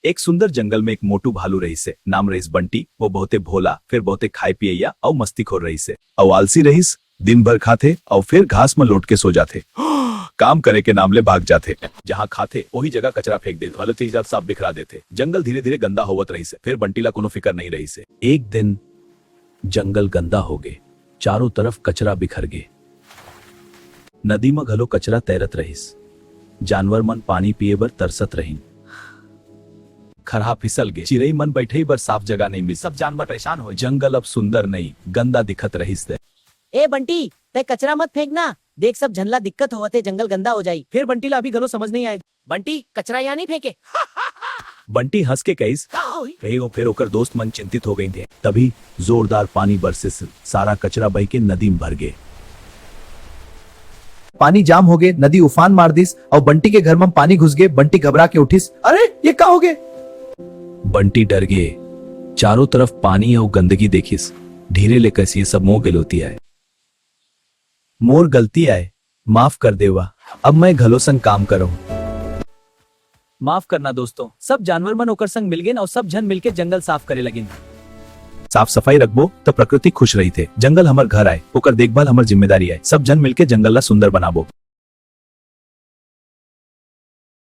एक सुंदर जंगल में एक मोटू भालू रही से, नाम रहीस बंटी। वो बहुते भोला, फिर बहुते खाए पियैया और मस्तीखोर रही से। और आलसी रहीस, दिन भर खाते और फिर घास में लौट के सो जाते। काम करे के नाम ले भाग जाते। जहाँ खाते वही जगह कचरा फेंक देते, गलत चीज सब बिखरा देते। जंगल धीरे धीरे गंदा होवत रही से। फिर बंटीला कोनो फिकर नहीं रही से। एक दिन जंगल गंदा हो गए, चारों तरफ कचरा बिखर गए। नदी में घलो कचरा तैरत रहीस। जानवर मन पानी पिए बर तरसत रहीन। खरहा फिसल गए, चिड़ई मन बैठे बर साफ जगह नहीं मिल, सब जानवर परेशान हो। जंगल अब सुंदर नहीं, गंदा दिखत रहीस। ए बंटी, ते कचरा मत फेंकना, देख सब झनला दिक्कत होवते, जंगल गंदा हो जाई। फिर बंटी ला अभी घलो समझ नहीं आए। बंटी कचरा यहाँ नहीं फेंके। बंटी हंस के कहीस। फिर ओकर दोस्त मन चिंतित हो गई थे। तभी जोरदार पानी बरसे, सारा कचरा बह के नदी में भर गए। पानी जाम हो गए, नदी उफान मार दिस और बंटी के घर में पानी घुस गए। बंटी घबरा के उठिस, अरे ये क्या हो गए? बंटी डर गए, चारों तरफ पानी और गंदगी देखिस। धीरे ले कसी सब मोह गलती आए। मोर गलती आए, माफ कर देवा, अब मैं घलो संग काम करूं। माफ करना दोस्तों, सब जानवर मन ओकर संग मिल गए और सब जन मिलके जंगल साफ करे लगे। साफ सफाई रखबो तो प्रकृति खुश रही थे। जंगल हमर घर आए, ओकर देखभाल हमर जिम्मेदारी है। सब जन मिलके जंगल ला सुंदर बनाबो।